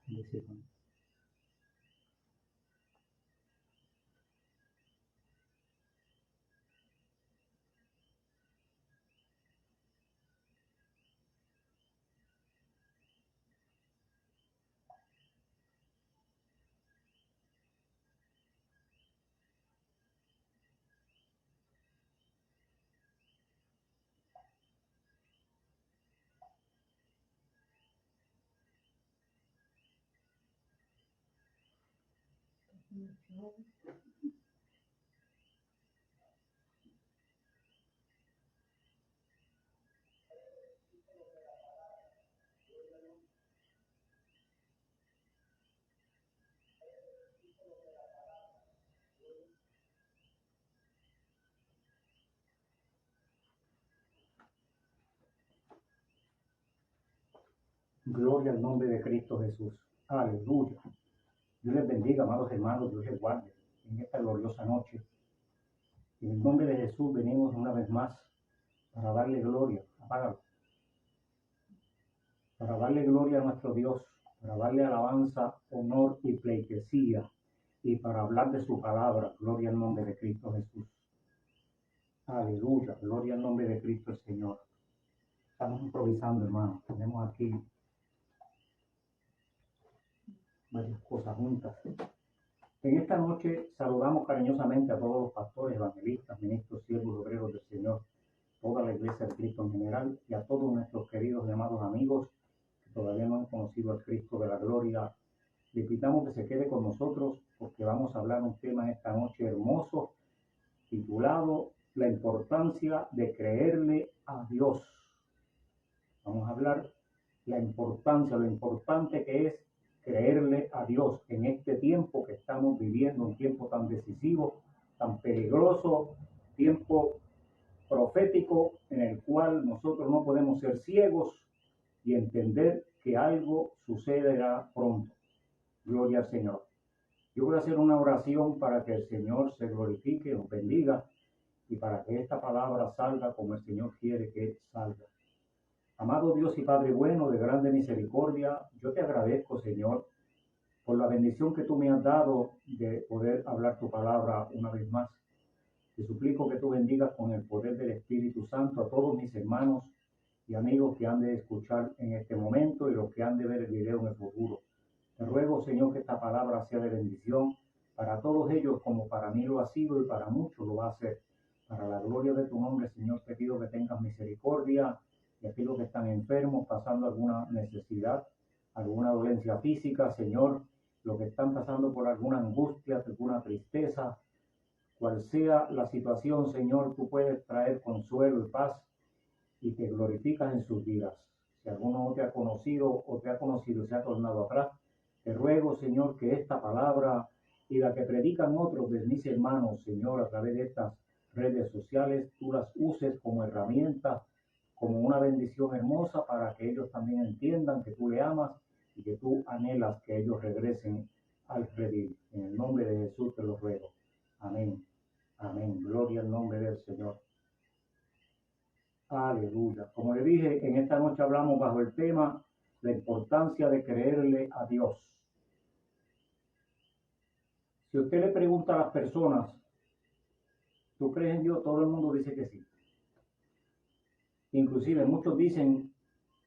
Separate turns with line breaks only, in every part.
Bendiciones. Gloria al nombre de Cristo Jesús. Aleluya. Dios les bendiga, amados hermanos, Dios les guarde en esta gloriosa noche. En el nombre de Jesús venimos una vez más para darle gloria, apágalo, para darle gloria a nuestro Dios, para darle alabanza, honor y pleitesía, y para hablar de su palabra. Gloria al nombre de Cristo Jesús. Aleluya, gloria al nombre de Cristo el Señor. Estamos improvisando, hermanos. Tenemos aquí varias cosas juntas. En esta noche saludamos cariñosamente a todos los pastores, evangelistas, ministros, siervos, obreros del Señor, toda la iglesia de Cristo en general, y a todos nuestros queridos y amados amigos que todavía no han conocido al Cristo de la gloria. Le invitamos que se quede con nosotros porque vamos a hablar un tema esta noche hermoso, titulado La importancia de creerle a Dios. Vamos a hablar la importancia, lo importante que es creerle a Dios en este tiempo que estamos viviendo, un tiempo tan decisivo, tan peligroso, tiempo profético en el cual nosotros no podemos ser ciegos y entender que algo sucederá pronto. Gloria al Señor. Yo voy a hacer una oración para que el Señor se glorifique, nos bendiga y para que esta palabra salga como el Señor quiere que salga. Amado Dios y Padre bueno, de grande misericordia, yo te agradezco, Señor, por la bendición que tú me has dado de poder hablar tu palabra una vez más. Te suplico que tú bendigas con el poder del Espíritu Santo a todos mis hermanos y amigos que han de escuchar en este momento y los que han de ver el video en el futuro. Te ruego, Señor, que esta palabra sea de bendición para todos ellos como para mí lo ha sido y para muchos lo va a ser. Para la gloria de tu nombre, Señor, te pido que tengas misericordia y aquellos que están enfermos, pasando alguna necesidad, alguna dolencia física, Señor, los que están pasando por alguna angustia, alguna tristeza, cual sea la situación, Señor, tú puedes traer consuelo y paz y te glorificas en sus vidas. Si alguno no te ha conocido o te ha conocido y se ha tornado atrás, te ruego, Señor, que esta palabra y la que predican otros de mis hermanos, Señor, a través de estas redes sociales, tú las uses como herramienta, como una bendición hermosa para que ellos también entiendan que tú le amas y que tú anhelas que ellos regresen al redil. En el nombre de Jesús te lo ruego. Amén. Amén. Gloria al nombre del Señor. Aleluya. Como le dije, en esta noche hablamos bajo el tema la importancia de creerle a Dios. Si usted le pregunta a las personas, ¿tú crees en Dios? Todo el mundo dice que sí. Inclusive muchos dicen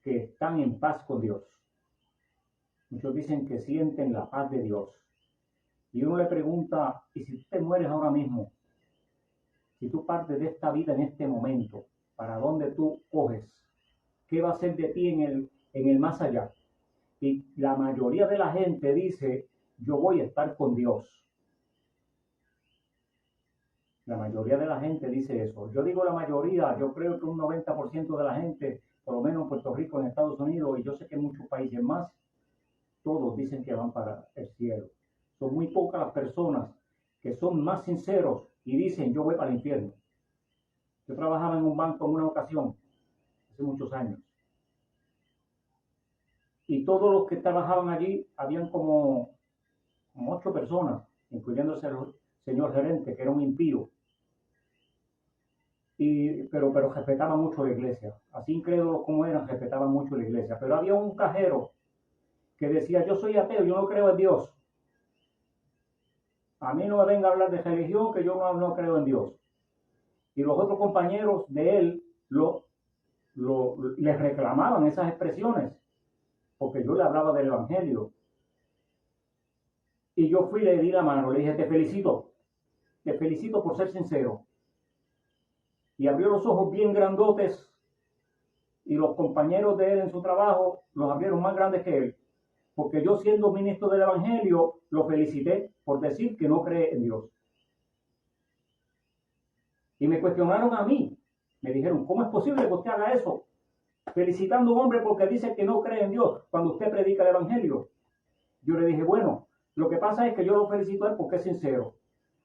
que están en paz con Dios. Muchos dicen que sienten la paz de Dios. Y uno le pregunta, ¿y si tú te mueres ahora mismo? Si tú partes de esta vida en este momento, ¿para dónde tú coges? ¿Qué va a ser de ti en el más allá? Y la mayoría de la gente dice, yo voy a estar con Dios. La mayoría de la gente dice eso. Yo digo la mayoría, yo creo que un 90% de la gente, por lo menos en Puerto Rico, en Estados Unidos, y yo sé que en muchos países más, todos dicen que van para el cielo. Son muy pocas las personas que son más sinceros y dicen, yo voy para el infierno. Yo trabajaba en un banco en una ocasión, hace muchos años, y todos los que trabajaban allí, habían como 8 personas, incluyéndose el señor gerente, que era un impío, pero respetaban mucho la iglesia. Así incrédulos como eran, respetaban mucho la iglesia. Pero había un cajero que decía, yo soy ateo, yo no creo en Dios. A mí no me venga a hablar de religión, que yo no creo en Dios. Y los otros compañeros de él les reclamaban esas expresiones, porque yo le hablaba del Evangelio. Y yo fui y le di la mano, le dije, te felicito por ser sincero. Y abrió los ojos bien grandotes, y los compañeros de él en su trabajo los abrieron más grandes que él, porque yo, siendo ministro del Evangelio, lo felicité por decir que no cree en Dios. Y me cuestionaron a mí, me dijeron, ¿cómo es posible que usted haga eso? Felicitando a un hombre porque dice que no cree en Dios cuando usted predica el Evangelio. Yo le dije, bueno, lo que pasa es que yo lo felicito a él porque es sincero.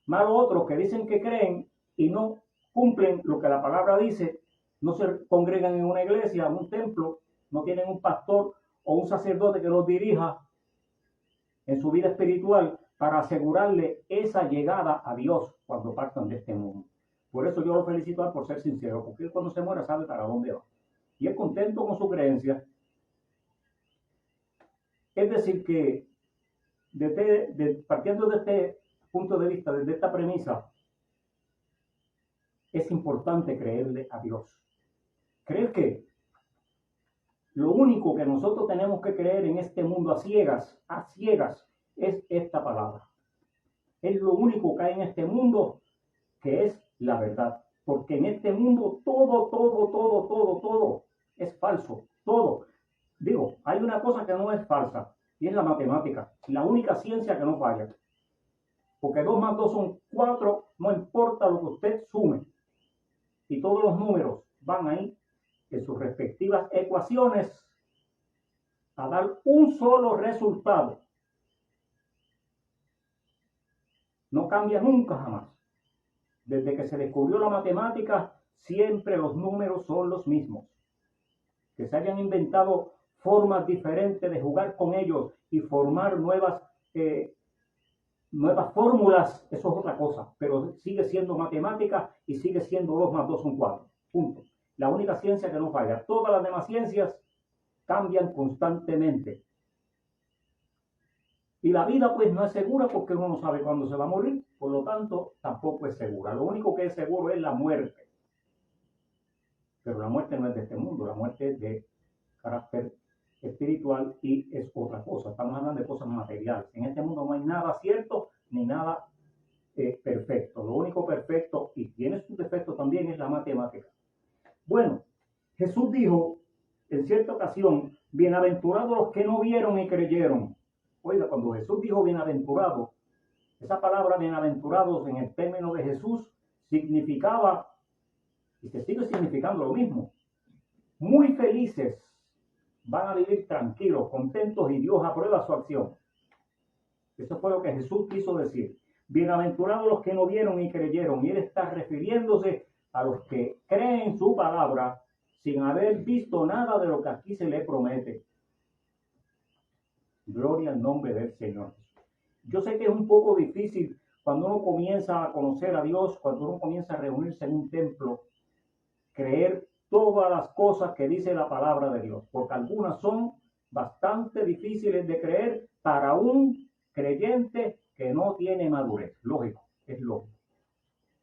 Más otros que dicen que creen y no cumplen lo que la palabra dice, no se congregan en una iglesia, en un templo, no tienen un pastor o un sacerdote que los dirija en su vida espiritual para asegurarle esa llegada a Dios cuando partan de este mundo. Por eso yo lo felicito a él por ser sincero, porque él cuando se muera sabe para dónde va. Y es contento con su creencia. Es decir que partiendo de este punto de vista, desde esta premisa, es importante creerle a Dios. ¿Crees que lo único que nosotros tenemos que creer en este mundo a ciegas, es esta palabra? Es lo único que hay en este mundo que es la verdad. Porque en este mundo todo es falso. Todo. Digo, hay una cosa que no es falsa y es la matemática. La única ciencia que no falla. Porque 2 más 2 son 4, no importa lo que usted sume. Y todos los números van ahí en sus respectivas ecuaciones a dar un solo resultado. No cambia nunca jamás. Desde que se descubrió la matemática, siempre los números son los mismos. Que se hayan inventado formas diferentes de jugar con ellos y formar nuevas fórmulas, eso es otra cosa, pero sigue siendo matemática y sigue siendo 2 más 2 son 4. Punto. La única ciencia que no falla. Todas las demás ciencias cambian constantemente. Y la vida pues no es segura porque uno no sabe cuándo se va a morir, por lo tanto tampoco es segura. Lo único que es seguro es la muerte. Pero la muerte no es de este mundo, la muerte es de carácter espiritual y es otra cosa. Estamos hablando de cosas materiales. En este mundo no hay nada cierto ni nada perfecto. Lo único perfecto, y tiene sus defectos también, es la matemática. Bueno, Jesús dijo en cierta ocasión, bienaventurados los que no vieron y creyeron. Oiga, cuando Jesús dijo bienaventurado, esa palabra bienaventurados en el término de Jesús significaba, y se sigue significando lo mismo, muy felices, van a vivir tranquilos, contentos y Dios aprueba su acción. Eso fue lo que Jesús quiso decir. Bienaventurados los que no vieron y creyeron. Y él está refiriéndose a los que creen su palabra sin haber visto nada de lo que aquí se le promete. Gloria al nombre del Señor. Yo sé que es un poco difícil cuando uno comienza a conocer a Dios, cuando uno comienza a reunirse en un templo, creer todas las cosas que dice la palabra de Dios, porque algunas son bastante difíciles de creer para un creyente que no tiene madurez. Lógico, es lógico.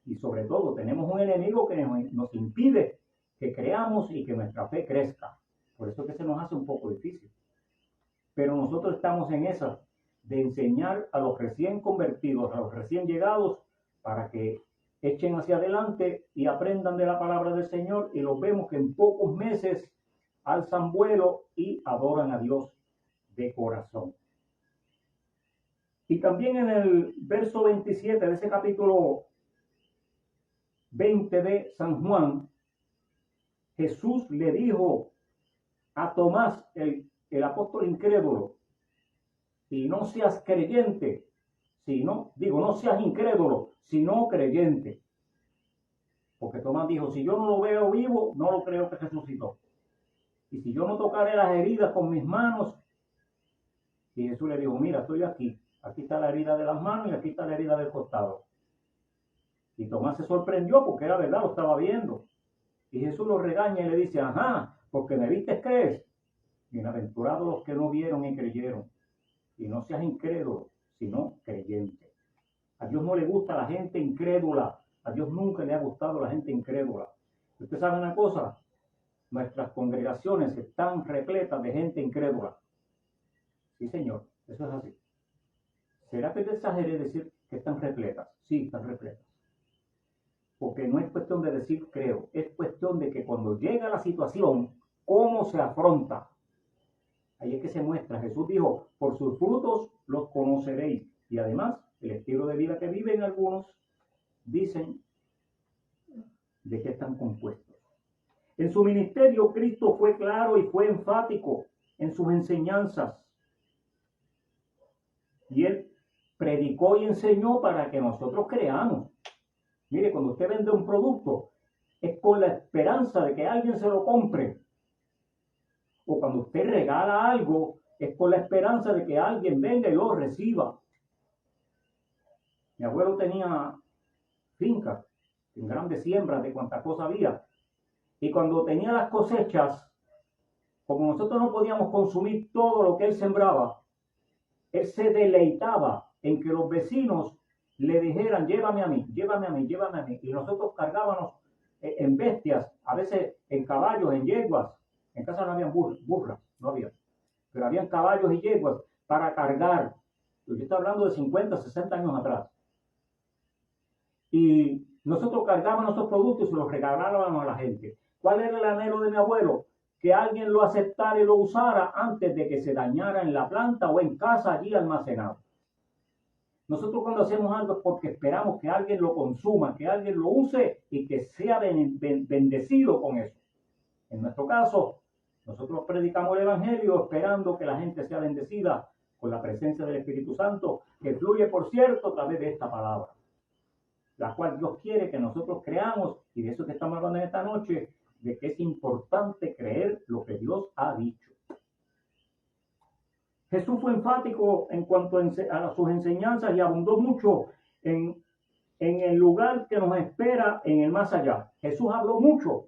Y sobre todo tenemos un enemigo que nos impide que creamos y que nuestra fe crezca. Por eso es que se nos hace un poco difícil. Pero nosotros estamos en esa de enseñar a los recién convertidos, a los recién llegados, para que echen hacia adelante y aprendan de la palabra del Señor, y los vemos que en pocos meses alzan vuelo y adoran a Dios de corazón. Y también en el verso 27 de ese capítulo 20 de San Juan, Jesús le dijo a Tomás, el apóstol incrédulo, y no seas creyente, no seas incrédulo, sino creyente. Porque Tomás dijo, si yo no lo veo vivo, no lo creo que resucitó. Y si yo no tocaré las heridas con mis manos, y Jesús le dijo, mira, estoy aquí está la herida de las manos y aquí está la herida del costado. Y Tomás se sorprendió porque era verdad, lo estaba viendo. Y Jesús lo regaña y le dice, ajá, porque me viste, crees. Bienaventurados los que no vieron y creyeron. Y no seas incrédulo, sino creyente. A Dios no le gusta la gente incrédula. A Dios nunca le ha gustado la gente incrédula. Usted sabe una cosa, nuestras congregaciones están repletas de gente incrédula. Sí, señor, eso es así. ¿Será que te exageré decir que están repletas? Sí, están repletas. Porque no es cuestión de decir creo, es cuestión de que cuando llega la situación, ¿cómo se afronta? Ahí es que se muestra. Jesús dijo, por sus frutos los conoceréis. Y además, el estilo de vida que viven algunos, dicen de qué están compuestos. En su ministerio, Cristo fue claro y fue enfático en sus enseñanzas. Y Él predicó y enseñó para que nosotros creamos. Mire, cuando usted vende un producto, es con la esperanza de que alguien se lo compre. O cuando usted regala algo, es con la esperanza de que alguien venga y lo reciba. Mi abuelo tenía fincas, en grandes siembras de cuantas cosas había. Y cuando tenía las cosechas, como nosotros no podíamos consumir todo lo que él sembraba, él se deleitaba en que los vecinos le dijeran, llévame a mí, llévame a mí, llévame a mí. Y nosotros cargábamos en bestias, a veces en caballos, en yeguas. En casa no habían burras, no había. Pero habían caballos y yeguas para cargar. Yo estoy hablando de 50, 60 años atrás. Y nosotros cargábamos esos productos y los regalábamos a la gente. ¿Cuál era el anhelo de mi abuelo? Que alguien lo aceptara y lo usara antes de que se dañara en la planta o en casa allí almacenado. Nosotros cuando hacemos algo es porque esperamos que alguien lo consuma, que alguien lo use y que sea bendecido con eso. En nuestro caso, nosotros predicamos el Evangelio esperando que la gente sea bendecida con la presencia del Espíritu Santo, que fluye, por cierto, a través de esta palabra, la cual Dios quiere que nosotros creamos, y de eso que estamos hablando en esta noche, de que es importante creer lo que Dios ha dicho. Jesús fue enfático en cuanto a sus enseñanzas y abundó mucho en el lugar que nos espera en el más allá. Jesús habló mucho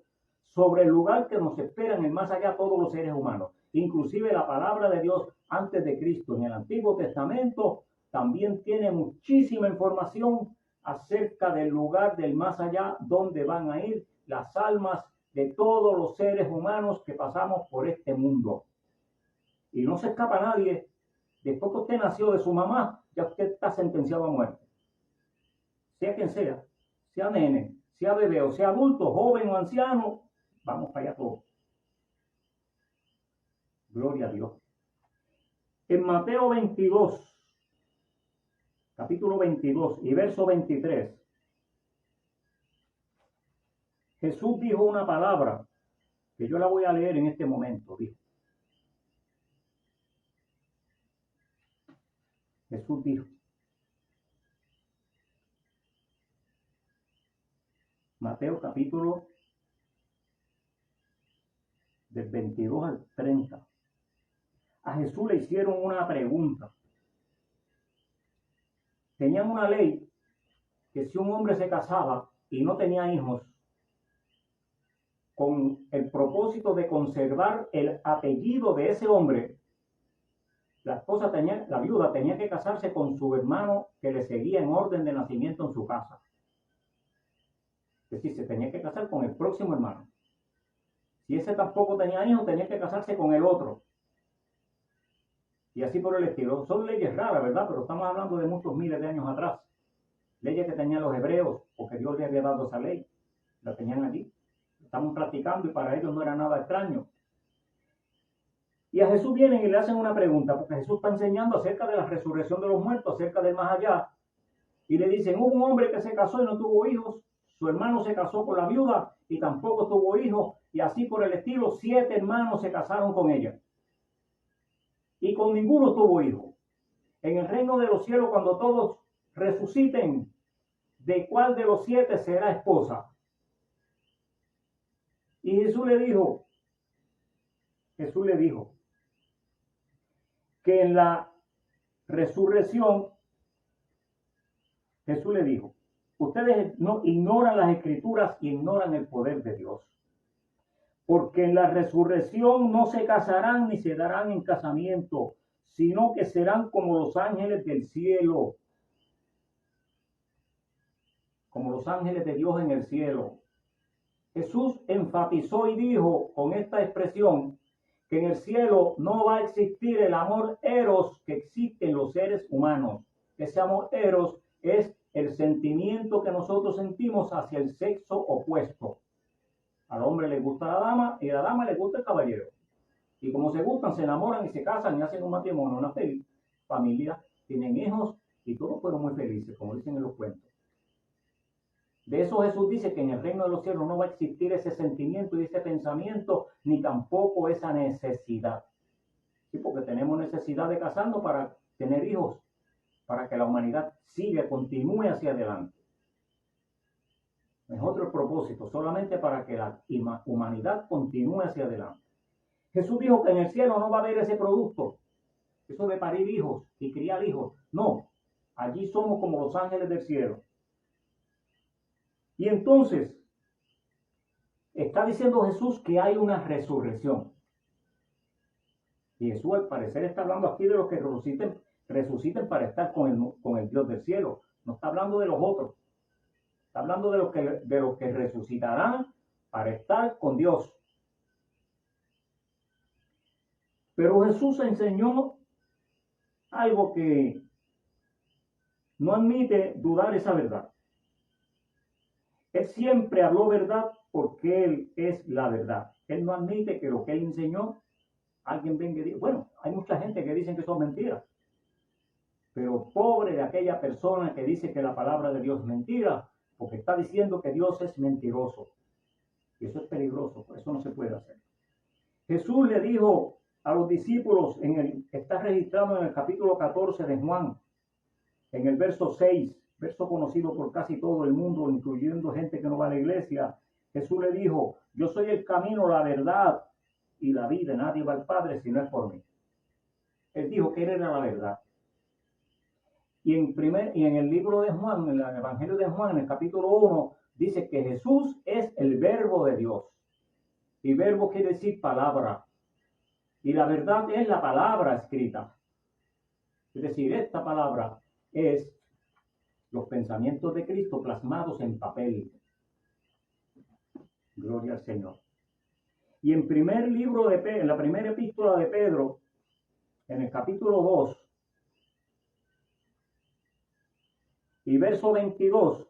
sobre el lugar que nos espera en el más allá todos los seres humanos. Inclusive la palabra de Dios antes de Cristo en el Antiguo Testamento también tiene muchísima información acerca del lugar del más allá donde van a ir las almas de todos los seres humanos que pasamos por este mundo. Y no se escapa nadie. Después que usted nació de su mamá, ya usted está sentenciado a muerte. Sea quien sea nene, sea bebé o sea adulto, joven o anciano, vamos para allá todos. Gloria a Dios. En Mateo 22, capítulo 22 y verso 23, Jesús dijo una palabra que yo la voy a leer en este momento. Dijo. Jesús dijo, Mateo capítulo del 22 al 30. A Jesús le hicieron una pregunta. Tenían una ley que si un hombre se casaba y no tenía hijos, con el propósito de conservar el apellido de ese hombre, la viuda tenía que casarse con su hermano que le seguía en orden de nacimiento en su casa. Es decir, se tenía que casar con el próximo hermano. Si ese tampoco tenía hijos, tenía que casarse con el otro. Y así por el estilo. Son leyes raras, ¿verdad? Pero estamos hablando de muchos miles de años atrás. Leyes que tenían los hebreos, porque Dios les había dado esa ley. La tenían allí. Estamos practicando y para ellos no era nada extraño. Y a Jesús vienen y le hacen una pregunta, porque Jesús está enseñando acerca de la resurrección de los muertos, acerca del más allá. Y le dicen, hubo un hombre que se casó y no tuvo hijos. Su hermano se casó con la viuda y tampoco tuvo hijos. Y así por el estilo, 7 hermanos se casaron con ella. Y con ninguno tuvo hijos. En el reino de los cielos, cuando todos resuciten, ¿de cuál de los 7 será esposa? Y Jesús le dijo que en la resurrección, Jesús le dijo, ustedes no ignoran las escrituras y ignoran el poder de Dios. porque en la resurrección no se casarán ni se darán en casamiento, sino que serán como los ángeles del cielo, como los ángeles de Dios en el cielo. Jesús enfatizó y dijo con esta expresión que en el cielo no va a existir el amor eros que existe en los seres humanos. Ese amor eros es el sentimiento que nosotros sentimos hacia el sexo opuesto. Al hombre le gusta la dama y a la dama le gusta el caballero. Y como se gustan, se enamoran y se casan y hacen un matrimonio, una feliz familia, tienen hijos y todos fueron muy felices, como dicen en los cuentos. De eso Jesús dice que en el reino de los cielos no va a existir ese sentimiento y ese pensamiento, ni tampoco esa necesidad. Sí, porque tenemos necesidad de casarnos para tener hijos, para que la humanidad siga, continúe hacia adelante. Es otro propósito, solamente para que la humanidad continúe hacia adelante. Jesús dijo que en el cielo no va a haber ese producto, eso de parir hijos y criar hijos. No, allí somos como los ángeles del cielo. Y entonces, está diciendo Jesús que hay una resurrección. Y Jesús al parecer está hablando aquí de los que resuciten para estar con el Dios del cielo. No está hablando de los otros. Está hablando de los que resucitarán para estar con Dios. Pero Jesús enseñó algo que no admite dudar esa verdad. Él siempre habló verdad porque Él es la verdad. Él no admite que lo que Él enseñó, alguien venga y diga, bueno, hay mucha gente que dicen que son mentiras. Pero pobre de aquella persona que dice que la palabra de Dios es mentira, porque está diciendo que Dios es mentiroso. Y eso es peligroso, por eso no se puede hacer. Jesús le dijo a los discípulos, está registrado en el capítulo 14 de Juan, en el verso 6, verso conocido por casi todo el mundo, incluyendo gente que no va a la iglesia. Jesús le dijo, yo soy el camino, la verdad y la vida. Nadie va al Padre si no es por mí. Él dijo que Él era la verdad. Y en el libro de Juan, en el Evangelio de Juan, en el capítulo 1, dice que Jesús es el verbo de Dios. Y verbo quiere decir palabra. Y la verdad es la palabra escrita. Es decir, esta palabra es los pensamientos de Cristo plasmados en papel. Gloria al Señor. Y en en la primera epístola de Pedro, en el capítulo 2, y verso 22,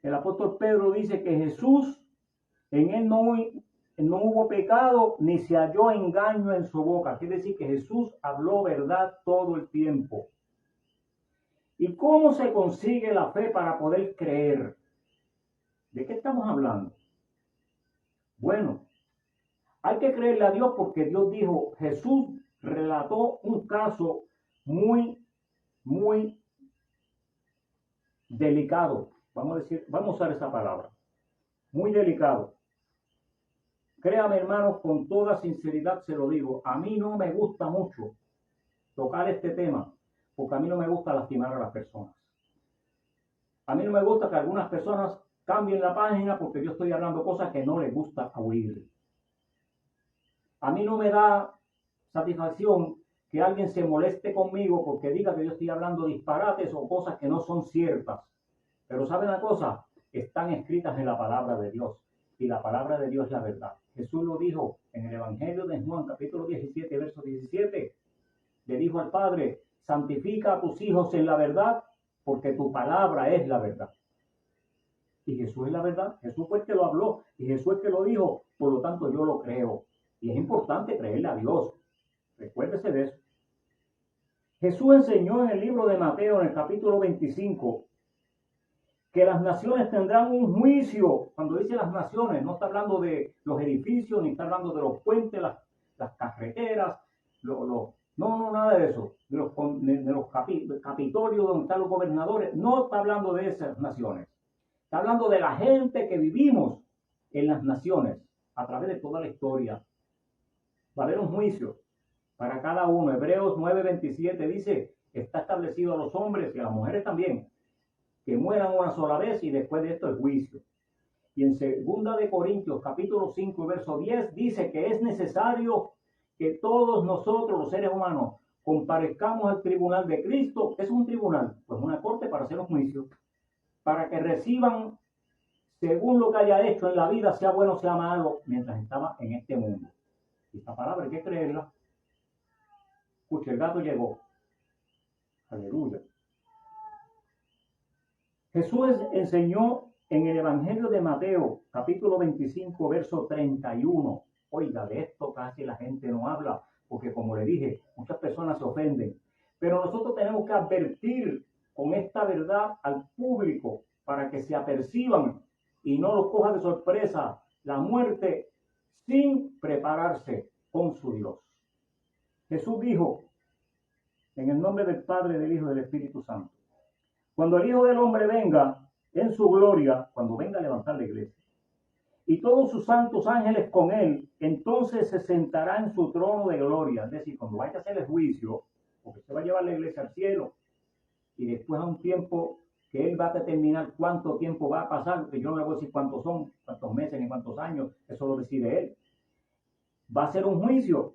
el apóstol Pedro dice que Jesús, en Él no hubo pecado, ni se halló engaño en su boca. Quiere decir que Jesús habló verdad todo el tiempo. ¿Y cómo se consigue la fe para poder creer? ¿De qué estamos hablando? Bueno, hay que creerle a Dios porque Dios dijo, Jesús relató un caso muy delicado. Vamos a usar esa palabra. Muy delicado. Créame, hermanos, con toda sinceridad se lo digo. A mí no me gusta mucho tocar este tema porque a mí no me gusta lastimar a las personas. A mí no me gusta que algunas personas cambien la página porque yo estoy hablando cosas que no les gusta oír. A mí no me da satisfacción que alguien se moleste conmigo porque diga que yo estoy hablando disparates o cosas que no son ciertas. Pero ¿saben una cosa? Están escritas en la palabra de Dios. Y la palabra de Dios es la verdad. Jesús lo dijo en el Evangelio de Juan, capítulo 17, verso 17. Le dijo al Padre, santifica a tus hijos en la verdad, porque tu palabra es la verdad. Y Jesús es la verdad. Jesús fue el que lo habló y Jesús es el que lo dijo. Por lo tanto, yo lo creo. Y es importante creerle a Dios. Recuérdese de eso. Jesús enseñó en el libro de Mateo, en el capítulo 25, que las naciones tendrán un juicio. Cuando dice las naciones, no está hablando de los edificios, ni está hablando de los puentes, las carreteras, no, nada de eso. De los capitolios donde están los gobernadores. No está hablando de esas naciones. Está hablando de la gente que vivimos en las naciones a través de toda la historia. Va a haber un juicio para cada uno. Hebreos 9:27 dice, está establecido a los hombres y a las mujeres también, que mueran una sola vez y después de esto el juicio. Y en 2 Corintios capítulo 5 verso 10 dice que es necesario que todos nosotros, los seres humanos, comparezcamos al tribunal de Cristo. ¿Qué es un tribunal? Pues una corte para hacer un juicio, para que reciban según lo que haya hecho en la vida, sea bueno o sea malo, mientras estaba en este mundo. Y esta palabra hay que creerla. Escucha, el gato llegó. Aleluya. Jesús enseñó en el Evangelio de Mateo, capítulo 25, verso 31. Oiga, de esto casi la gente no habla, porque como le dije, muchas personas se ofenden. Pero nosotros tenemos que advertir con esta verdad al público para que se aperciban y no los coja de sorpresa la muerte sin prepararse con su Dios. Jesús dijo, en el nombre del Padre, del Hijo y del Espíritu Santo, cuando el Hijo del Hombre venga en su gloria, cuando venga a levantar la iglesia, y todos sus santos ángeles con él, entonces se sentará en su trono de gloria. Es decir, cuando vaya a hacer el juicio, porque se va a llevar la iglesia al cielo, y después a un tiempo que él va a determinar cuánto tiempo va a pasar, que yo no le voy a decir cuántos son, cuántos meses ni cuántos años, eso lo decide él. Va a ser un juicio,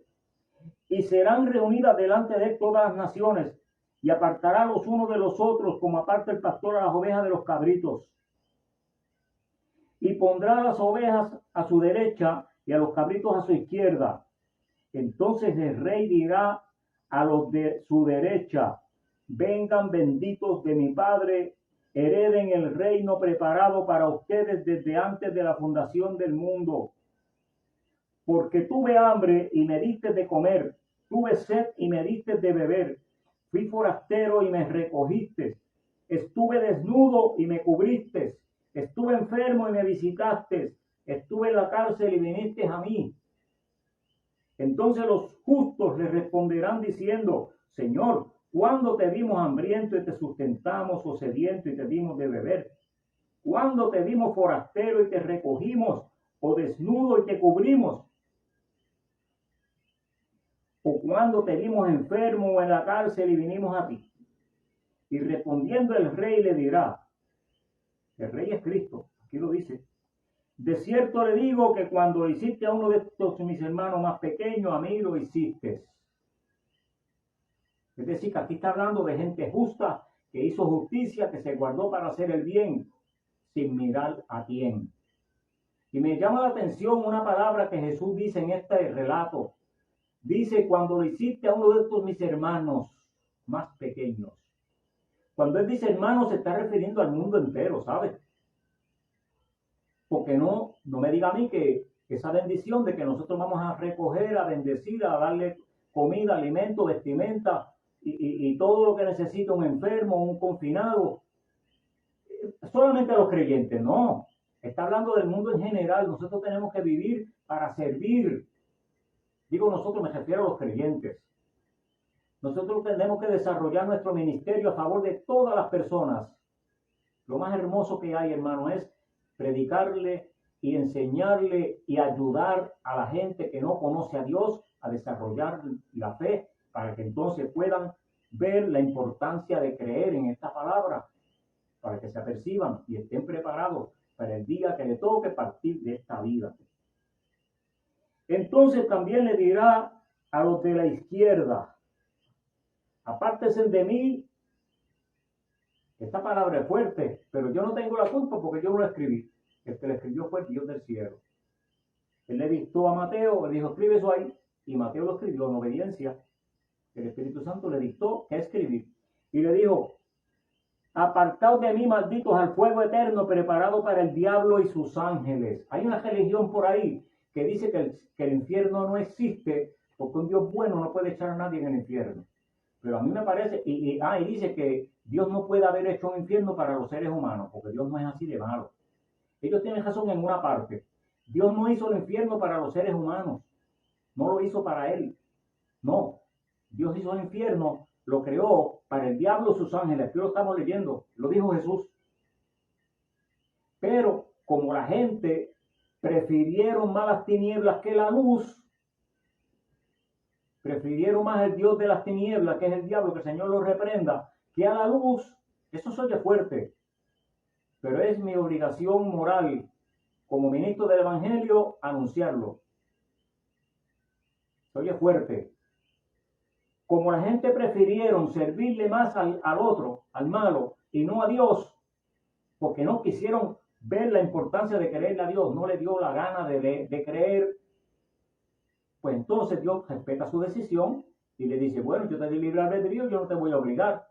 y serán reunidas delante de él todas las naciones, y apartará los unos de los otros, como aparta el pastor a las ovejas de los cabritos. Y pondrá a las ovejas a su derecha y a los cabritos a su izquierda. Entonces el rey dirá a los de su derecha, vengan benditos de mi Padre, hereden el reino preparado para ustedes desde antes de la fundación del mundo. Porque tuve hambre y me diste de comer, tuve sed y me diste de beber, fui forastero y me recogiste, estuve desnudo y me cubriste, estuve enfermo y me visitaste, estuve en la cárcel y viniste a mí. Entonces los justos le responderán diciendo, Señor, ¿cuándo te vimos hambriento y te sustentamos, o sediento y te dimos de beber? ¿Cuándo te vimos forastero y te recogimos, o desnudo y te cubrimos? ¿O cuando te vimos enfermo o en la cárcel y vinimos a ti? Y respondiendo el rey le dirá, el rey es Cristo, aquí lo dice, de cierto le digo que cuando lo hiciste a uno de estos mis hermanos más pequeños, a mí lo hiciste. Es decir, que aquí está hablando de gente justa, que hizo justicia, que se guardó para hacer el bien, sin mirar a quién. Y me llama la atención una palabra que Jesús dice en este relato. Dice, cuando lo hiciste a uno de estos mis hermanos más pequeños. Cuando él dice hermano, se está refiriendo al mundo entero, ¿sabes? Porque no me diga a mí que esa bendición de que nosotros vamos a recoger, a bendecir, a darle comida, alimento, vestimenta y todo lo que necesita un enfermo, un confinado, solamente a los creyentes, no. Está hablando del mundo en general. Nosotros tenemos que vivir para servir. Digo nosotros, me refiero a los creyentes. Nosotros tenemos que desarrollar nuestro ministerio a favor de todas las personas. Lo más hermoso que hay, hermano, es predicarle y enseñarle y ayudar a la gente que no conoce a Dios a desarrollar la fe, para que entonces puedan ver la importancia de creer en esta palabra, para que se aperciban y estén preparados para el día que le toque partir de esta vida. Entonces también le dirá a los de la izquierda, apártense de mí. Esta palabra es fuerte, pero yo no tengo la culpa porque yo no la escribí. El que la escribió fue el Dios del cielo. Él le dictó a Mateo, le dijo, escribe eso ahí, y Mateo lo escribió en obediencia. El Espíritu Santo le dictó que escribir. Y le dijo, apartaos de mí, malditos, al fuego eterno preparado para el diablo y sus ángeles. Hay una religión por ahí que dice que el infierno no existe, porque un Dios bueno no puede echar a nadie en el infierno. Pero a mí me parece, y dice que Dios no puede haber hecho un infierno para los seres humanos, porque Dios no es así de malo. Ellos tienen razón en una parte. Dios no hizo el infierno para los seres humanos. No lo hizo para él. No. Dios hizo el infierno, lo creó para el diablo y sus ángeles. Aquí lo estamos leyendo. Lo dijo Jesús. Pero como la gente prefirieron más las tinieblas que la luz, prefirieron más el Dios de las tinieblas, que es el diablo, que el Señor lo reprenda, que a la luz. Eso se oye fuerte, pero es mi obligación moral como ministro del Evangelio, anunciarlo. Se oye fuerte. Como la gente prefirieron servirle más al otro, al malo, y no a Dios, porque no quisieron ver la importancia de creerle a Dios, no le dio la gana de creer, pues entonces Dios respeta su decisión y le dice, bueno, yo te doy libre albedrío, yo no te voy a obligar.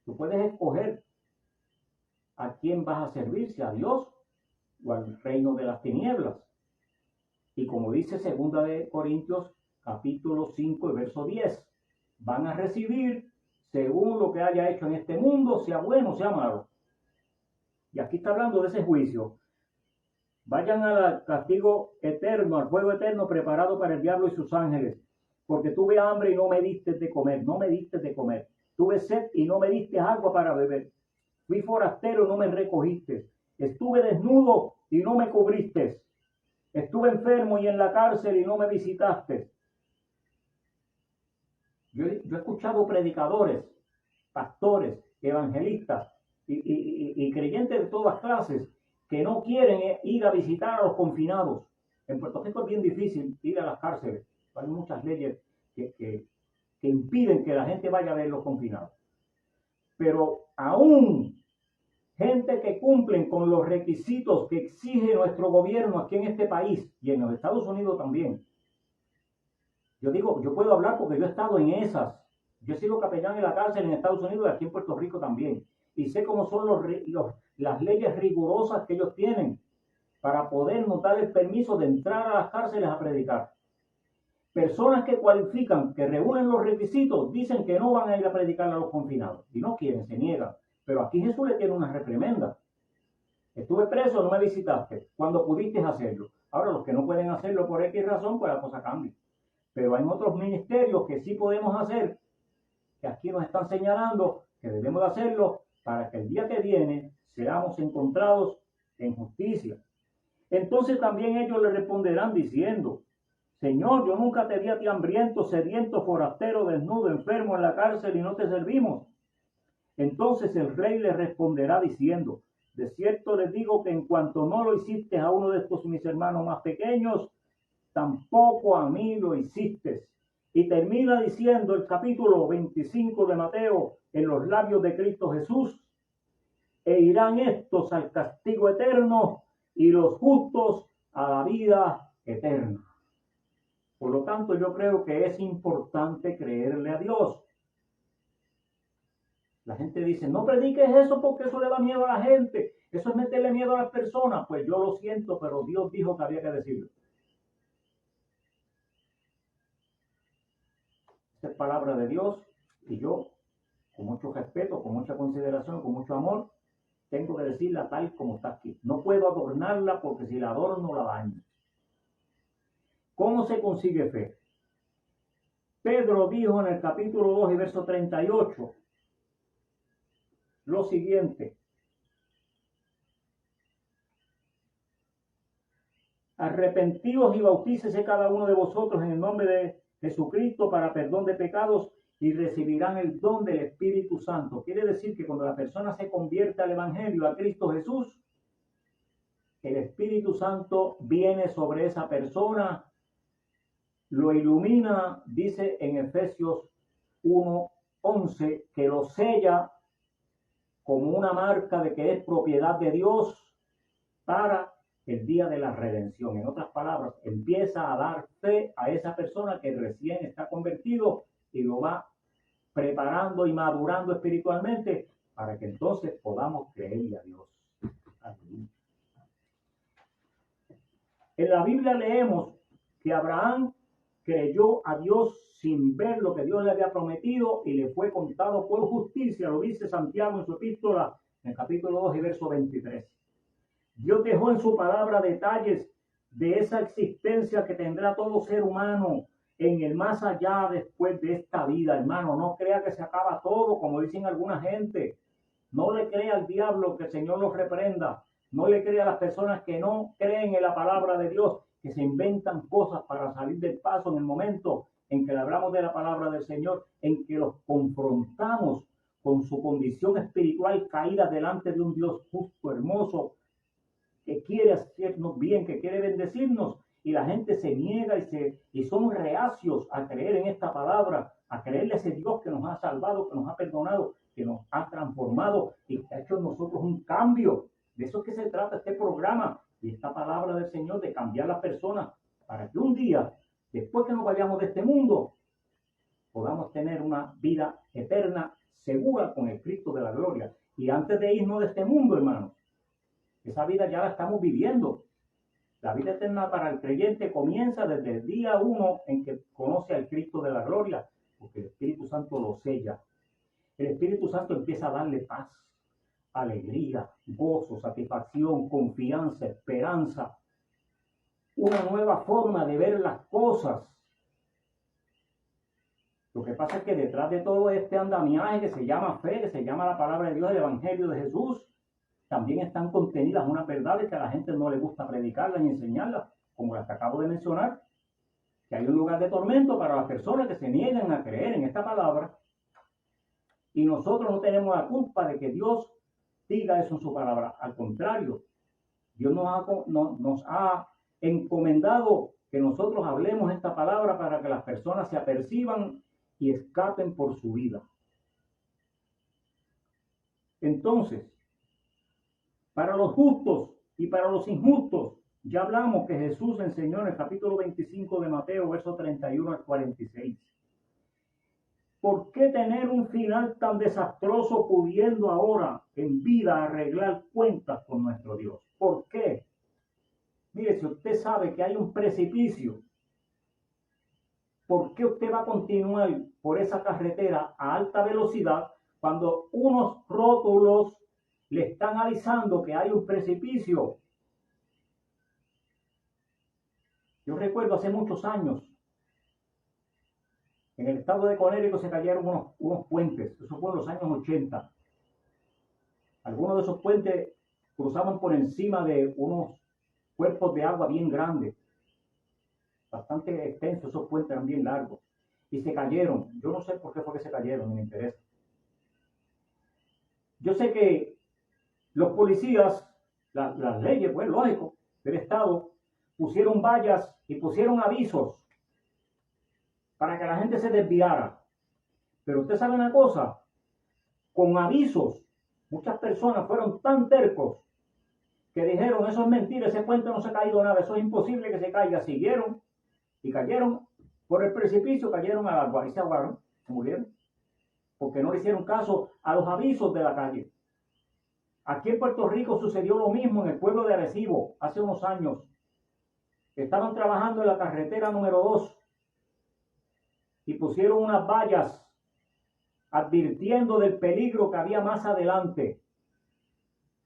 Tú puedes escoger a quién vas a servir, si a Dios o al reino de las tinieblas. Y como dice 2 de Corintios, capítulo 5 y verso 10, van a recibir según lo que haya hecho en este mundo, sea bueno o sea malo. Y aquí está hablando de ese juicio. Vayan al castigo eterno, al fuego eterno preparado para el diablo y sus ángeles. Porque tuve hambre y no me diste de comer, no me diste de comer. Tuve sed y no me diste agua para beber. Fui forastero y no me recogiste. Estuve desnudo y no me cubriste. Estuve enfermo y en la cárcel y no me visitaste. Yo he escuchado predicadores, pastores, evangelistas y creyentes de todas clases que no quieren ir a visitar a los confinados. En Puerto Rico es bien difícil ir a las cárceles. Hay muchas leyes que impiden que la gente vaya a ver los confinados. Pero aún gente que cumplen con los requisitos que exige nuestro gobierno aquí en este país y en los Estados Unidos también. Yo digo, yo puedo hablar porque yo he estado en esas. Yo he sido capellán en la cárcel en Estados Unidos y aquí en Puerto Rico también. Y sé cómo son las leyes rigurosas que ellos tienen para poder notar el permiso de entrar a las cárceles a predicar. Personas que cualifican, que reúnen los requisitos, dicen que no van a ir a predicar a los confinados. Y no quieren, se niegan. Pero aquí Jesús le tiene una reprimenda. Estuve preso, no me visitaste, cuando pudiste hacerlo. Ahora, los que no pueden hacerlo por X razón, pues la cosa cambia. Pero hay otros ministerios que sí podemos hacer, que aquí nos están señalando que debemos de hacerlo para que el día que viene seamos encontrados en justicia. Entonces también ellos le responderán diciendo, Señor, yo nunca te vi a ti hambriento, sediento, forastero, desnudo, enfermo en la cárcel y no te servimos. Entonces el rey le responderá diciendo, de cierto les digo que en cuanto no lo hiciste a uno de estos mis hermanos más pequeños, tampoco a mí lo hiciste. Y termina diciendo el capítulo 25 de Mateo en los labios de Cristo Jesús, e irán estos al castigo eterno y los justos a la vida eterna. Por lo tanto, yo creo que es importante creerle a Dios. La gente dice, no prediques eso porque eso le da miedo a la gente. Eso es meterle miedo a las personas. Pues yo lo siento, pero Dios dijo que había que decirlo. Esta es palabra de Dios y yo, con mucho respeto, con mucha consideración, con mucho amor, tengo que decirla tal como está aquí. No puedo adornarla porque si la adorno la daño. ¿Cómo se consigue fe? Pedro dijo en el capítulo 2 y verso 38 lo siguiente. Arrepentíos y bautícese cada uno de vosotros en el nombre de Jesucristo para perdón de pecados y recibirán el don del Espíritu Santo. Quiere decir que cuando la persona se convierte al Evangelio, a Cristo Jesús, el Espíritu Santo viene sobre esa persona, lo ilumina, dice en Efesios 1:11, que lo sella como una marca de que es propiedad de Dios para el día de la redención. En otras palabras, empieza a dar fe a esa persona que recién está convertido y lo va preparando y madurando espiritualmente para que entonces podamos creerle a Dios. Aleluya. En la Biblia leemos que Abraham creyó a Dios sin ver lo que Dios le había prometido y le fue contado por justicia, lo dice Santiago en su epístola, en el capítulo 2 y verso 23. Dios dejó en su palabra detalles de esa existencia que tendrá todo ser humano en el más allá después de esta vida, hermano. No crea que se acaba todo, como dicen alguna gente. No le crea al diablo, que el Señor los reprenda. No le crea a las personas que no creen en la palabra de Dios, que se inventan cosas para salir del paso en el momento en que le hablamos de la palabra del Señor, en que los confrontamos con su condición espiritual caída delante de un Dios justo, hermoso, que quiere hacernos bien, que quiere bendecirnos, y la gente se niega y son reacios a creer en esta palabra, a creerle a ese Dios que nos ha salvado, que nos ha perdonado, que nos ha transformado y que ha hecho en nosotros un cambio. De eso es que se trata este programa y esta palabra del Señor, de cambiar las personas para que un día, después que nos vayamos de este mundo, podamos tener una vida eterna, segura con el Cristo de la gloria. Y antes de irnos de este mundo, hermanos, esa vida ya la estamos viviendo. La vida eterna para el creyente comienza desde el día 1 en que conoce al Cristo de la gloria, porque el Espíritu Santo lo sella. El Espíritu Santo empieza a darle paz, alegría, gozo, satisfacción, confianza, esperanza, una nueva forma de ver las cosas. Lo que pasa es que detrás de todo este andamiaje que se llama fe, que se llama la palabra de Dios, el Evangelio de Jesús, también están contenidas unas verdades que a la gente no le gusta predicarlas ni enseñarlas, como las que acabo de mencionar, que hay un lugar de tormento para las personas que se niegan a creer en esta palabra. Y nosotros no tenemos la culpa de que Dios diga eso en su palabra. Al contrario, Dios nos ha encomendado que nosotros hablemos esta palabra para que las personas se aperciban y escapen por su vida. Entonces, para los justos y para los injustos, ya hablamos que Jesús enseñó en el capítulo 25 de Mateo, versos 31 al 46. ¿Por qué tener un final tan desastroso pudiendo ahora en vida arreglar cuentas con nuestro Dios? ¿Por qué? Mire, si usted sabe que hay un precipicio, ¿por qué usted va a continuar por esa carretera a alta velocidad cuando unos rótulos le están avisando que hay un precipicio? Yo recuerdo hace muchos años, en el estado de Connecticut se cayeron unos puentes, eso fue en los años 80. Algunos de esos puentes cruzaban por encima de unos cuerpos de agua bien grandes, bastante extensos, esos puentes eran bien largos, y se cayeron. Yo no sé por qué fue que se cayeron, no me interesa. Yo sé que los policías, las leyes, pues lógico, del estado, pusieron vallas y pusieron avisos para que la gente se desviara. Pero usted sabe una cosa, con avisos, muchas personas fueron tan tercos que dijeron, eso es mentira, ese puente no se ha caído nada, eso es imposible que se caiga. Siguieron y cayeron por el precipicio, cayeron al agua y se ahogaron, se murieron, porque no le hicieron caso a los avisos de la calle. Aquí en Puerto Rico sucedió lo mismo en el pueblo de Arecibo hace unos años. Estaban trabajando en la carretera número 2 y pusieron unas vallas advirtiendo del peligro que había más adelante.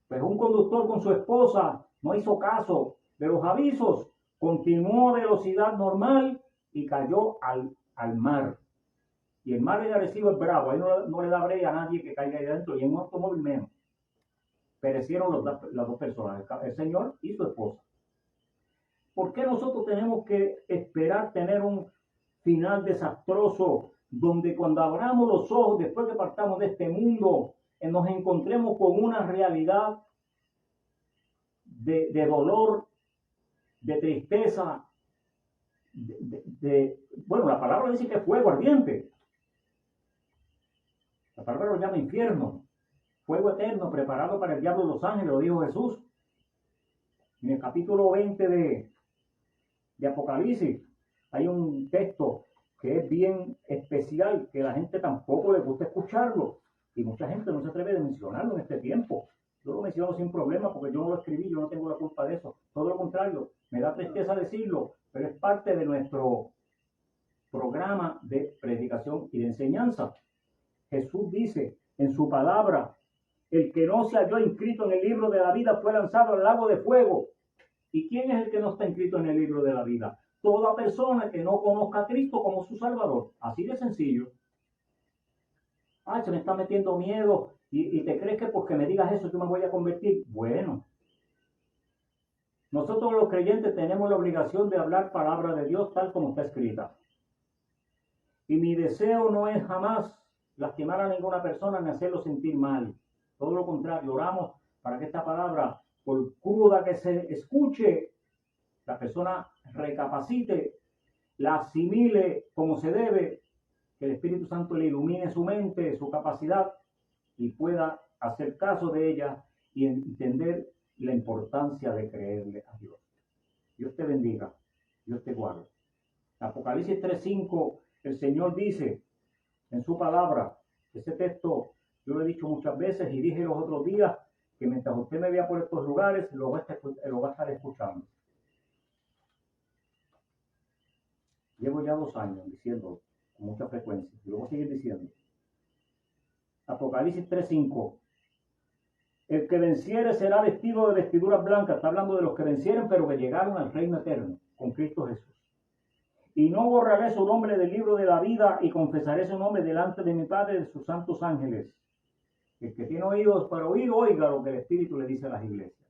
Pues un conductor con su esposa no hizo caso de los avisos, continuó a velocidad normal y cayó al mar. Y el mar de Arecibo es bravo, ahí no le da brecha a nadie que caiga ahí adentro, y en un automóvil menos. Perecieron las dos personas, el señor y su esposa. ¿Por qué nosotros tenemos que esperar tener un final desastroso donde cuando abramos los ojos después que partamos de este mundo nos encontremos con una realidad de dolor, de tristeza, bueno, la palabra dice que es fuego ardiente. La palabra lo llama infierno, fuego eterno preparado para el diablo y los ángeles, lo dijo Jesús. En el capítulo 20 de Apocalipsis hay un texto que es bien especial, que a la gente tampoco le gusta escucharlo, y mucha gente no se atreve a mencionarlo en este tiempo. Yo lo menciono sin problema porque yo no lo escribí, yo no tengo la culpa de eso. Todo lo contrario, me da tristeza decirlo, pero es parte de nuestro programa de predicación y de enseñanza. Jesús dice en su palabra, el que no se halló inscrito en el libro de la vida fue lanzado al lago de fuego. ¿Y quién es el que no está inscrito en el libro de la vida? Toda persona que no conozca a Cristo como su Salvador. Así de sencillo. Ay, se me está metiendo miedo y te crees que porque me digas eso yo me voy a convertir. Bueno, nosotros los creyentes tenemos la obligación de hablar palabra de Dios tal como está escrita. Y mi deseo no es jamás lastimar a ninguna persona ni hacerlo sentir mal. Todo lo contrario, oramos para que esta palabra por cruda que se escuche, la persona recapacite, la asimile como se debe, que el Espíritu Santo le ilumine su mente, su capacidad y pueda hacer caso de ella y entender la importancia de creerle a Dios. Dios te bendiga, Dios te guarde. Apocalipsis 3:5, el Señor dice en su palabra, ese texto yo lo he dicho muchas veces y dije los otros días que mientras usted me vea por estos lugares, lo va a estar escuchando. Llevo ya 2 años diciendo con mucha frecuencia y lo voy a seguir diciendo. Apocalipsis 3:5. El que venciere será vestido de vestiduras blancas. Está hablando de los que vencieren, pero que llegaron al reino eterno con Cristo Jesús. Y no borraré su nombre del libro de la vida y confesaré su nombre delante de mi Padre y de sus santos ángeles. El que tiene oídos para oír, oiga lo que el Espíritu le dice a las iglesias.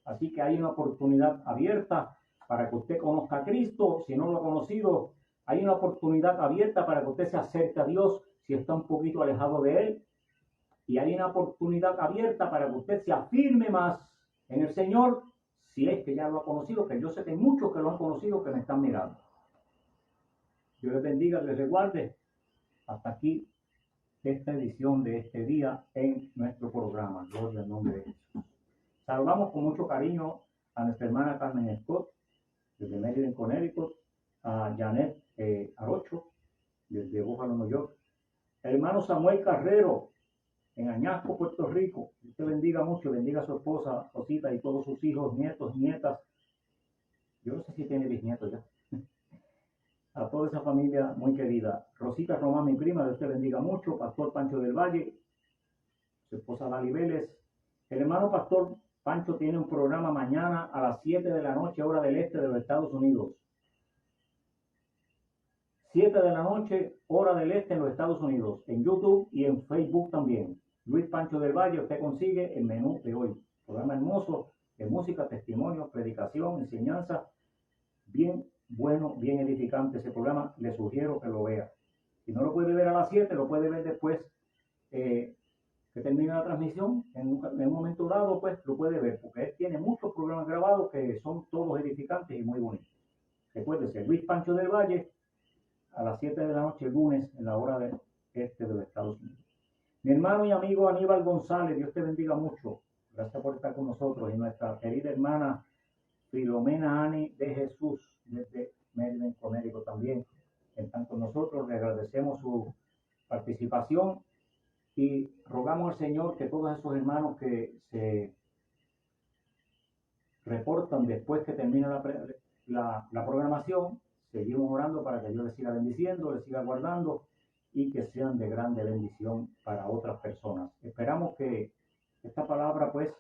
Así que hay una oportunidad abierta para que usted conozca a Cristo. Si no lo ha conocido, hay una oportunidad abierta para que usted se acerque a Dios si está un poquito alejado de Él. Y hay una oportunidad abierta para que usted se afirme más en el Señor si es que ya lo ha conocido, que yo sé que hay muchos que lo han conocido que me están mirando. Dios les bendiga, les reguarde. Hasta aquí esta edición de este día en nuestro programa. Gloria al nombre de Jesús. Saludamos con mucho cariño a nuestra hermana Carmen Scott, desde Maryland, Connecticut, a Janet Arocho, desde Buffalo, New York, el hermano Samuel Carrero, en Añasco, Puerto Rico. Dios te bendiga mucho, bendiga a su esposa, Rosita, y todos sus hijos, nietos, nietas. Yo no sé si tiene bisnietos ya. A toda esa familia muy querida. Rosita Román, mi prima, Dios te bendiga mucho. Pastor Pancho del Valle, su esposa Lali Vélez. El hermano Pastor Pancho tiene un programa mañana a las 7 de la noche, hora del este de los Estados Unidos. 7 de la noche, hora del este en los Estados Unidos, en YouTube y en Facebook también. Luis Pancho del Valle, usted consigue el menú de hoy. Programa hermoso de música, testimonio, predicación, enseñanza. Bien bueno, bien edificante ese programa. Le sugiero que lo vea. Si no lo puede ver a las 7, lo puede ver después que termine la transmisión. En un momento dado, pues lo puede ver, porque él tiene muchos programas grabados que son todos edificantes y muy bonitos. Recuérdese, Luis Pancho del Valle, a las 7 de la noche, el lunes, en la hora del este de los Estados Unidos. Mi hermano y amigo Aníbal González, Dios te bendiga mucho. Gracias por estar con nosotros. Y nuestra querida hermana Filomena Ani de Jesús, desde Maryland, Connecticut también, están con nosotros. Le agradecemos su participación y rogamos al Señor que todos esos hermanos que se reportan después que termina la programación, seguimos orando para que Dios les siga bendiciendo, les siga guardando y que sean de grande bendición para otras personas. Esperamos que esta palabra, pues,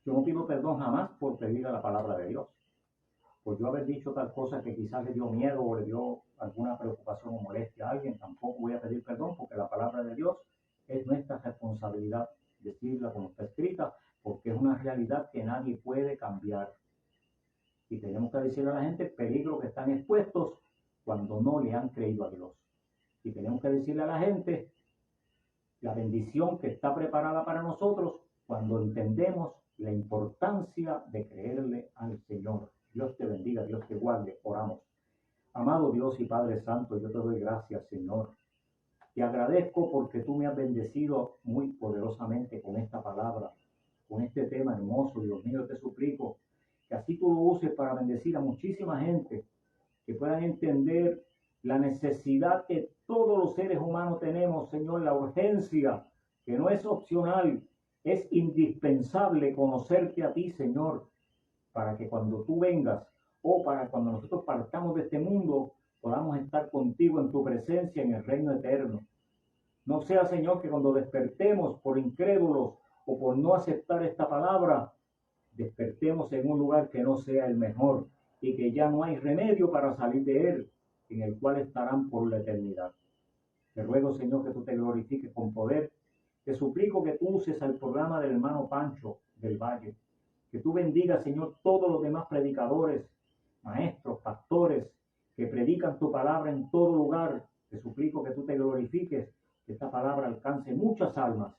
yo no pido perdón jamás por pedir a la palabra de Dios. Por yo haber dicho tal cosa que quizás le dio miedo o le dio alguna preocupación o molestia a alguien, tampoco voy a pedir perdón porque la palabra de Dios es nuestra responsabilidad decirla como está escrita, porque es una realidad que nadie puede cambiar. Y tenemos que decirle a la gente el peligro que están expuestos cuando no le han creído a Dios. Y tenemos que decirle a la gente la bendición que está preparada para nosotros cuando entendemos la importancia de creerle al Señor. Dios te bendiga, Dios te guarde. Oramos. Amado Dios y Padre Santo, yo te doy gracias, Señor. Te agradezco porque tú me has bendecido muy poderosamente con esta palabra, con este tema hermoso. Dios mío, te suplico que así tú lo uses para bendecir a muchísima gente, que puedan entender la necesidad que todos los seres humanos tenemos, Señor, la urgencia, que no es opcional, es indispensable conocerte a ti, Señor, para que cuando tú vengas o para cuando nosotros partamos de este mundo, podamos estar contigo en tu presencia en el reino eterno. No sea, Señor, que cuando despertemos por incrédulos o por no aceptar esta palabra, despertemos en un lugar que no sea el mejor y que ya no hay remedio para salir de él, en el cual estarán por la eternidad. Te ruego, Señor, que tú te glorifiques con poder. Te suplico que tú uses el programa del hermano Pancho del Valle, que tú bendigas, Señor, todos los demás predicadores, maestros, pastores, que predican tu palabra en todo lugar. Te suplico que tú te glorifiques, que esta palabra alcance muchas almas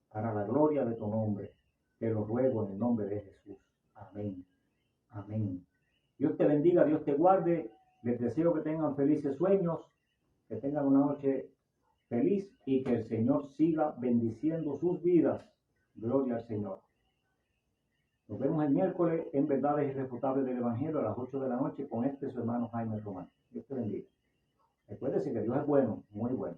para la gloria de tu nombre. Te lo ruego en el nombre de Jesús. Amén. Amén. Dios te bendiga, Dios te guarde. Les deseo que tengan felices sueños, que tengan una noche feliz y que el Señor siga bendiciendo sus vidas. Gloria al Señor. Nos vemos el miércoles en Verdades Irrefutables del Evangelio a las 8 de la noche con su hermano Jaime Román. Dios te bendiga. Recuérdese que Dios es bueno, muy bueno.